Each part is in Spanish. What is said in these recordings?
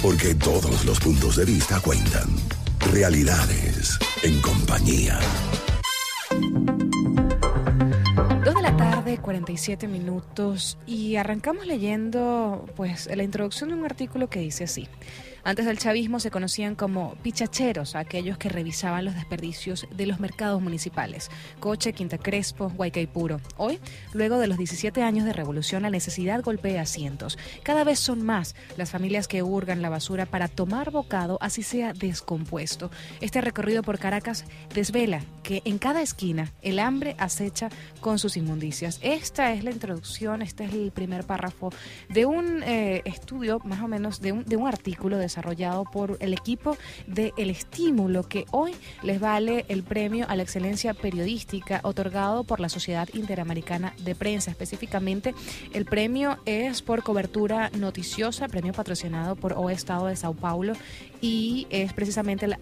Porque todos los puntos de vista cuentan. Realidades en compañía. 2:47 y arrancamos leyendo pues la introducción de un artículo que dice así: antes del chavismo se conocían como pichacheros a aquellos que revisaban los desperdicios de los mercados municipales, Coche, Quinta Crespo, Guaycaipuro. Hoy, luego de los 17 años de revolución, la necesidad golpea a cientos. Cada vez son más las familias que hurgan la basura para tomar bocado, así sea descompuesto. Este recorrido por Caracas desvela que en cada esquina el hambre acecha con sus inmundicias. Esta es la introducción, este es el primer párrafo de un estudio, más o menos, de un artículo desarrollado por el equipo de El Estímulo, que hoy les vale el premio a la excelencia periodística otorgado por la Sociedad Interamericana de Prensa. Específicamente, el premio es por cobertura noticiosa, premio patrocinado por O Estado de Sao Paulo, y es precisamente el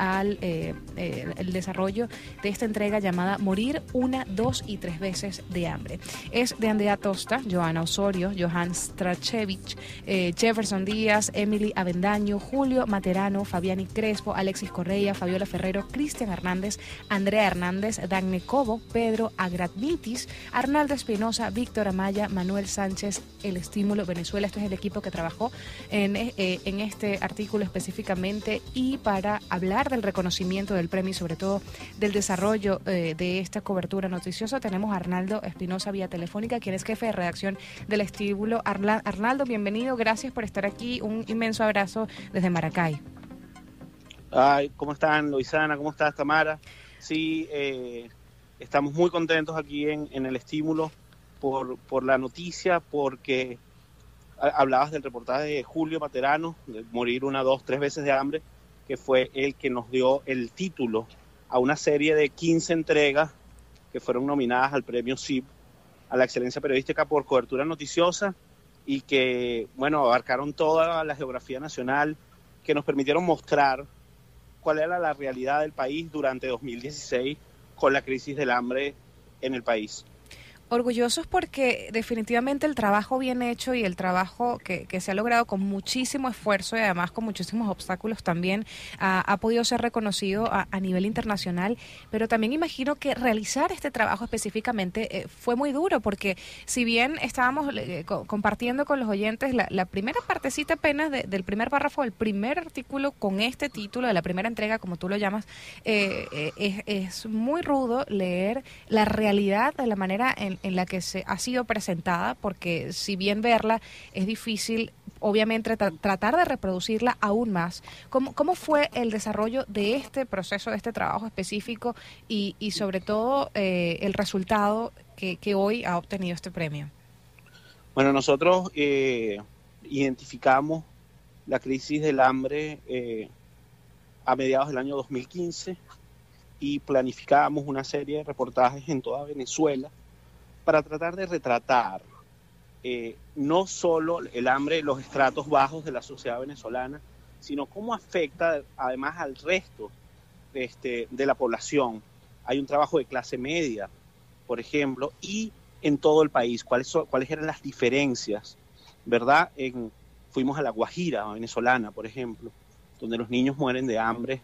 desarrollo de esta entrega llamada Morir una, dos y tres veces de hambre. Es de Andrea Tosta, Joana Osorio, Johan Strachevich, Jefferson Díaz, Emily Avendaño, Julio Materano, Fabiani Crespo, Alexis Correa, Fabiola Ferrero, Cristian Hernández, Andrea Hernández, Dagne Cobo, Pedro Agradmitis, Arnaldo Espinosa, Víctor Amaya, Manuel Sánchez. El Estímulo Venezuela. Este es el equipo que trabajó en este artículo específicamente, y para hablar del reconocimiento del premio y sobre todo del desarrollo de esta cobertura noticiosa, tenemos a Arnaldo Espinosa vía telefónica, quien es jefe de redacción del Estímulo. Arnaldo, bienvenido, gracias por estar aquí, un inmenso abrazo desde Maracay. Ay, ¿cómo están, Luisana? ¿Cómo estás, Tamara? Sí, estamos muy contentos aquí en el Estímulo por la noticia, porque hablabas del reportaje de Julio Materano, de Morir una, dos, tres veces de hambre, que fue el que nos dio el título a una serie de 15 entregas que fueron nominadas al premio CIP a la excelencia periodística por cobertura noticiosa, y que, bueno, abarcaron toda la geografía nacional, que nos permitieron mostrar cuál era la realidad del país durante 2016 con la crisis del hambre en el país. Orgullosos porque definitivamente el trabajo bien hecho y el trabajo que se ha logrado con muchísimo esfuerzo y además con muchísimos obstáculos también ha podido ser reconocido a nivel internacional, pero también imagino que realizar este trabajo específicamente fue muy duro, porque si bien estábamos compartiendo con los oyentes la primera partecita apenas del primer párrafo del primer artículo con este título de la primera entrega, como tú lo llamas, es muy rudo leer la realidad de la manera en la que se ha sido presentada, porque si bien verla es difícil, obviamente tratar de reproducirla aún más. ¿Cómo fue el desarrollo de este proceso, de este trabajo específico y sobre todo el resultado que hoy ha obtenido este premio? Bueno, nosotros identificamos la crisis del hambre a mediados del año 2015 y planificábamos una serie de reportajes en toda Venezuela para tratar de retratar no solo el hambre, los estratos bajos de la sociedad venezolana, sino cómo afecta además al resto de la población. Hay un trabajo de clase media, por ejemplo, y en todo el país, cuáles eran las diferencias, ¿verdad? Fuimos a La Guajira venezolana, por ejemplo, donde los niños mueren de hambre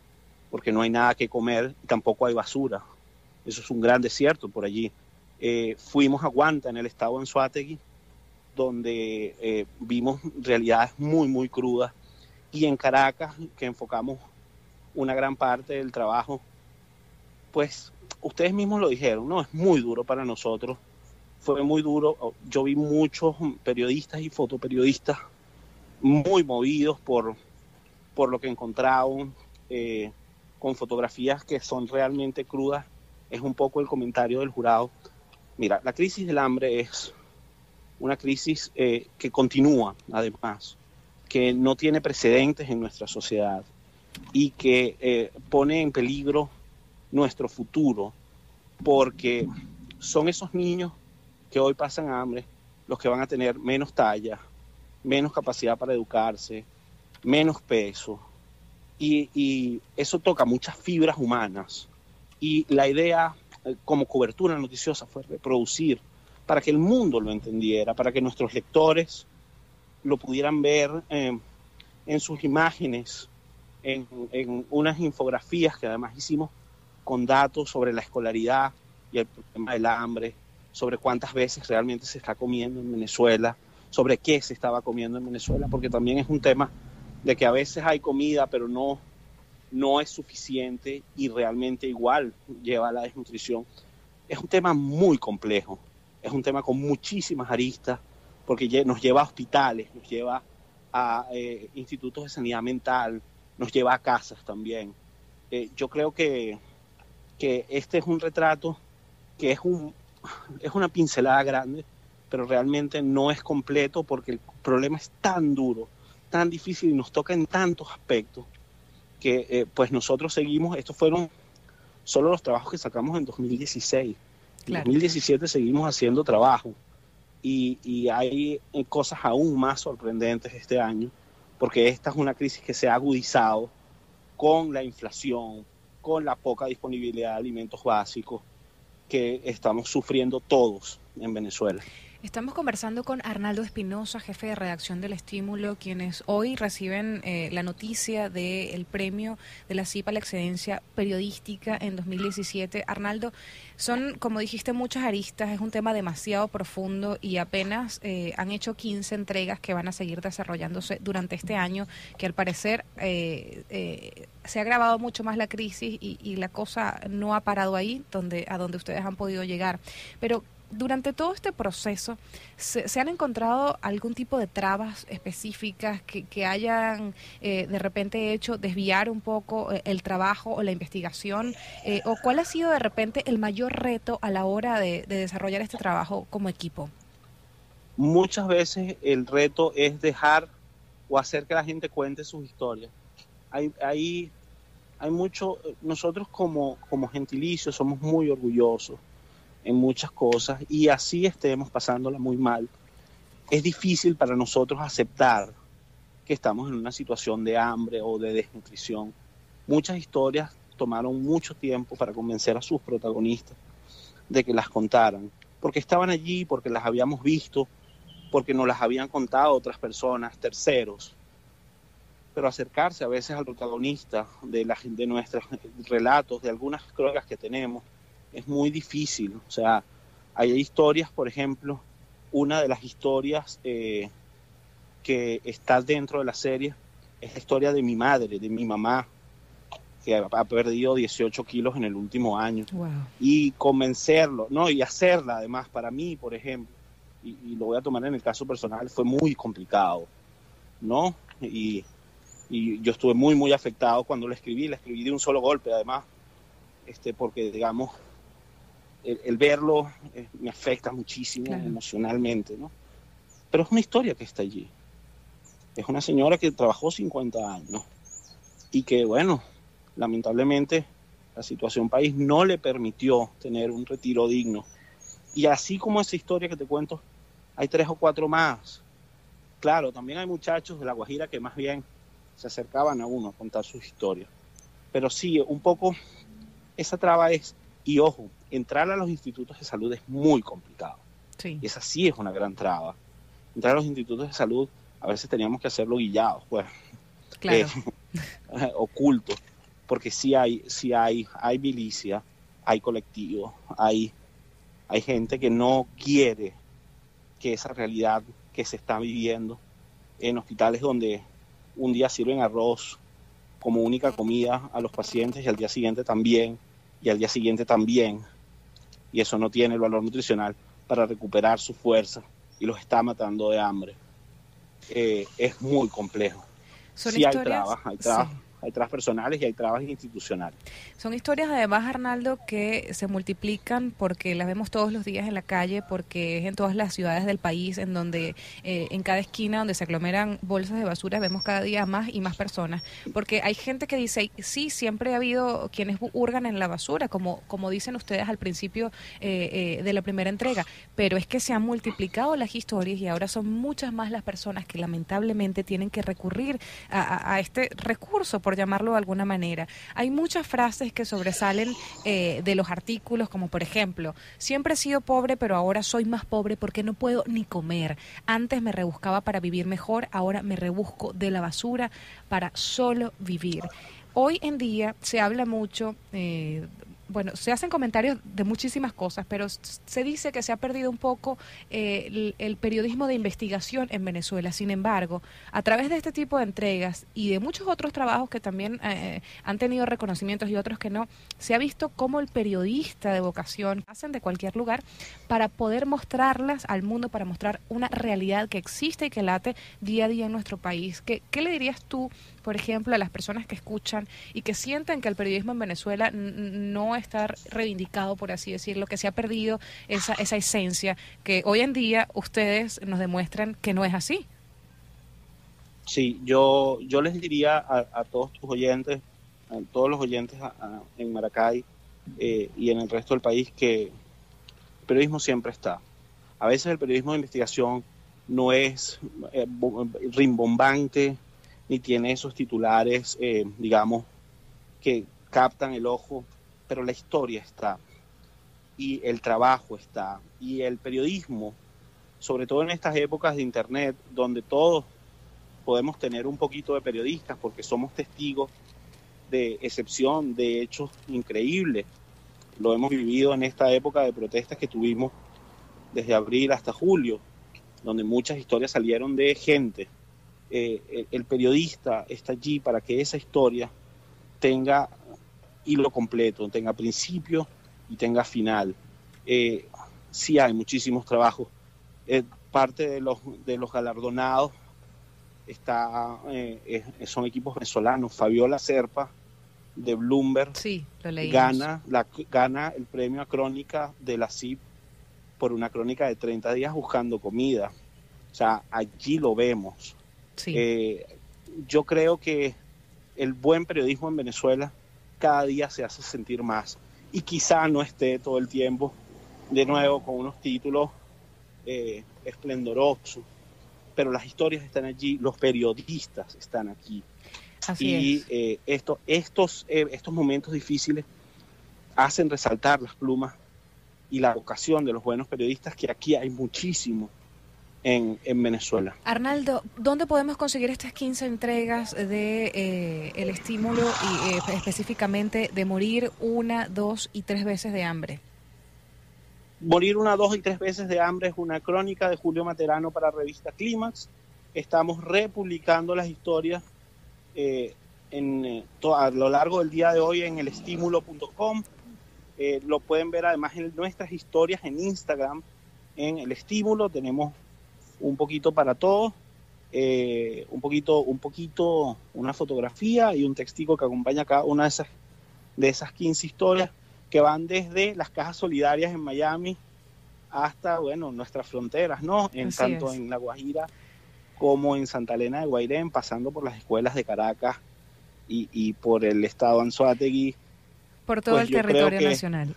porque no hay nada que comer y tampoco hay basura. Eso es un gran desierto por allí. Fuimos a Guanta, en el estado de Anzoátegui, donde vimos realidades muy, muy crudas, y en Caracas, que enfocamos una gran parte del trabajo, pues ustedes mismos lo dijeron, ¿no? Es muy duro para nosotros, fue muy duro. Yo vi muchos periodistas y fotoperiodistas muy movidos por lo que encontraron, con fotografías que son realmente crudas. Es un poco el comentario del jurado. Mira, la crisis del hambre es una crisis que continúa, además, que no tiene precedentes en nuestra sociedad y que pone en peligro nuestro futuro, porque son esos niños que hoy pasan hambre los que van a tener menos talla, menos capacidad para educarse, menos peso, y eso toca muchas fibras humanas. Y la idea como cobertura noticiosa fue reproducir para que el mundo lo entendiera, para que nuestros lectores lo pudieran ver en sus imágenes, en unas infografías que además hicimos con datos sobre la escolaridad y el problema del hambre, sobre cuántas veces realmente se está comiendo en Venezuela, sobre qué se estaba comiendo en Venezuela, porque también es un tema de que a veces hay comida, pero no es suficiente y realmente igual lleva a la desnutrición. Es un tema muy complejo, es un tema con muchísimas aristas, porque nos lleva a hospitales, nos lleva a institutos de sanidad mental, nos lleva a casas también. Yo creo que este es un retrato que es una pincelada grande, pero realmente no es completo porque el problema es tan duro, tan difícil y nos toca en tantos aspectos que pues nosotros seguimos. Estos fueron solo los trabajos que sacamos en 2016. Claro. En 2017 seguimos haciendo trabajo y hay cosas aún más sorprendentes este año, porque esta es una crisis que se ha agudizado con la inflación, con la poca disponibilidad de alimentos básicos que estamos sufriendo todos en Venezuela. Estamos conversando con Arnaldo Espinosa, jefe de redacción del Estímulo, quienes hoy reciben la noticia del premio de la CIPA a la excelencia periodística en 2017. Arnaldo, son, como dijiste, muchas aristas, es un tema demasiado profundo y apenas han hecho 15 entregas que van a seguir desarrollándose durante este año, que al parecer se ha agravado mucho más la crisis y la cosa no ha parado ahí a donde ustedes han podido llegar. Pero durante todo este proceso, ¿se han encontrado algún tipo de trabas específicas que hayan de repente hecho desviar un poco el trabajo o la investigación? ¿O cuál ha sido de repente el mayor reto a la hora de desarrollar este trabajo como equipo? Muchas veces el reto es dejar o hacer que la gente cuente sus historias. Hay mucho, nosotros como gentilicio somos muy orgullosos en muchas cosas y así estemos pasándola muy mal. Es difícil para nosotros aceptar que estamos en una situación de hambre o de desnutrición. Muchas historias tomaron mucho tiempo para convencer a sus protagonistas de que las contaran, porque estaban allí, porque las habíamos visto, porque nos las habían contado otras personas, terceros. Pero acercarse a veces al protagonista de nuestros relatos, de algunas crónicas que tenemos, es muy difícil. O sea, hay historias, por ejemplo, una de las historias que está dentro de la serie es la historia de mi madre, de mi mamá, que ha perdido 18 kilos en el último año. Wow. Y convencerlo, ¿no? Y hacerla, además, para mí, por ejemplo, y lo voy a tomar en el caso personal, fue muy complicado, ¿no? Y yo estuve muy, muy afectado cuando la escribí de un solo golpe, además, porque, digamos, el verlo me afecta muchísimo, claro, emocionalmente, ¿no? Pero es una historia que está allí. Es una señora que trabajó 50 años y que, bueno, lamentablemente la situación país no le permitió tener un retiro digno. Y así como esa historia que te cuento, hay 3 o 4 más. Claro, también hay muchachos de La Guajira que más bien se acercaban a uno a contar sus historias. Pero sí, un poco esa traba es, y ojo, entrar a los institutos de salud es muy complicado. Sí. Y esa sí es una gran traba. Entrar a los institutos de salud, a veces teníamos que hacerlo guillados, pues. Claro. Ocultos. Porque sí hay milicia, hay colectivos, hay gente que no quiere que esa realidad que se está viviendo en hospitales donde un día sirven arroz como única comida a los pacientes y al día siguiente también, y al día siguiente también, y eso no tiene el valor nutricional para recuperar su fuerza y los está matando de hambre. Es muy complejo. Sí, hay trabas, hay trabas personales y hay trabas institucionales. Son historias además, Arnaldo, que se multiplican porque las vemos todos los días en la calle, porque es en todas las ciudades del país en donde en cada esquina donde se aglomeran bolsas de basura vemos cada día más y más personas, porque hay gente que dice, sí, siempre ha habido quienes hurgan en la basura, como dicen ustedes al principio de la primera entrega, pero es que se han multiplicado las historias y ahora son muchas más las personas que lamentablemente tienen que recurrir a este recurso, por llamarlo de alguna manera. Hay muchas frases que sobresalen de los artículos, como por ejemplo, siempre he sido pobre, pero ahora soy más pobre porque no puedo ni comer. Antes me rebuscaba para vivir mejor, ahora me rebusco de la basura para solo vivir. Hoy en día se habla mucho, se hacen comentarios de muchísimas cosas, pero se dice que se ha perdido un poco el periodismo de investigación en Venezuela. Sin embargo, a través de este tipo de entregas y de muchos otros trabajos que también han tenido reconocimientos y otros que no, se ha visto cómo el periodista de vocación hacen de cualquier lugar para poder mostrarlas al mundo, para mostrar una realidad que existe y que late día a día en nuestro país. ¿Qué le dirías tú, por ejemplo, a las personas que escuchan y que sienten que el periodismo en Venezuela no está reivindicado, por así decirlo, que se ha perdido esa esencia, que hoy en día ustedes nos demuestran que no es así? Sí, yo les diría a todos tus oyentes, a todos los oyentes en Maracay y en el resto del país, que el periodismo siempre está. A veces el periodismo de investigación no es rimbombante, ni tiene esos titulares, digamos, que captan el ojo, pero la historia está, y el trabajo está, y el periodismo, sobre todo en estas épocas de internet, donde todos podemos tener un poquito de periodistas, porque somos testigos de excepción, de hechos increíbles. Lo hemos vivido en esta época de protestas que tuvimos desde abril hasta julio, donde muchas historias salieron de gente. El periodista está allí para que esa historia tenga hilo completo, tenga principio y tenga final. Sí hay muchísimos trabajos. Parte de los galardonados son equipos venezolanos. Fabiola Serpa, de Bloomberg, sí, lo leímos, gana el premio a crónica de la CIP por una crónica de 30 días buscando comida. O sea, allí lo vemos. Sí. Yo creo que el buen periodismo en Venezuela cada día se hace sentir más, y quizá no esté todo el tiempo de nuevo con unos títulos esplendorosos, pero las historias están allí, los periodistas están aquí. Así es. Estos momentos difíciles hacen resaltar las plumas y la vocación de los buenos periodistas, que aquí hay muchísimo en Venezuela. Arnaldo, ¿dónde podemos conseguir estas 15 entregas de El Estímulo y específicamente de Morir 1, 2 y 3 veces de hambre? Morir 1, 2 y 3 veces de hambre es una crónica de Julio Materano para revista Clímax. Estamos republicando las historias a lo largo del día de hoy en elestimulo.com. Lo pueden ver además en nuestras historias en Instagram, en El Estímulo. Tenemos un poquito para todos, un poquito, una fotografía y un textico que acompaña cada una de esas 15 historias, que van desde las cajas solidarias en Miami hasta, nuestras fronteras, ¿no? Tanto en La Guajira como en Santa Elena de Guairén, pasando por las escuelas de Caracas y por el estado Anzoátegui. Por todo el territorio nacional.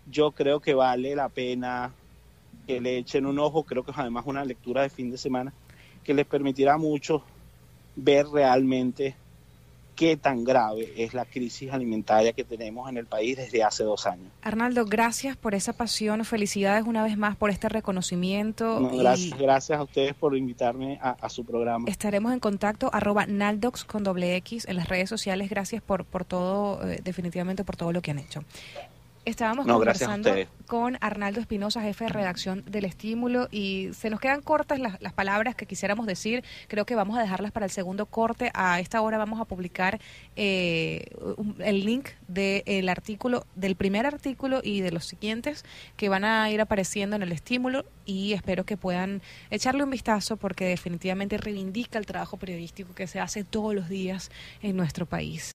Yo creo que vale la pena que le echen un ojo. Creo que es además una lectura de fin de semana que les permitirá a muchos ver realmente qué tan grave es la crisis alimentaria que tenemos en el país desde hace 2 años. Arnaldo, gracias por esa pasión, felicidades una vez más por este reconocimiento. Gracias a ustedes por invitarme a su programa. Estaremos en contacto, @Naldox con ~X en las redes sociales. Gracias por todo, definitivamente por todo lo que han hecho. Estábamos conversando con Arnaldo Espinosa, jefe de redacción del Estímulo, y se nos quedan cortas las palabras que quisiéramos decir. Creo que vamos a dejarlas para el segundo corte. A esta hora vamos a publicar el link del artículo, del primer artículo y de los siguientes que van a ir apareciendo en el Estímulo, y espero que puedan echarle un vistazo, porque definitivamente reivindica el trabajo periodístico que se hace todos los días en nuestro país.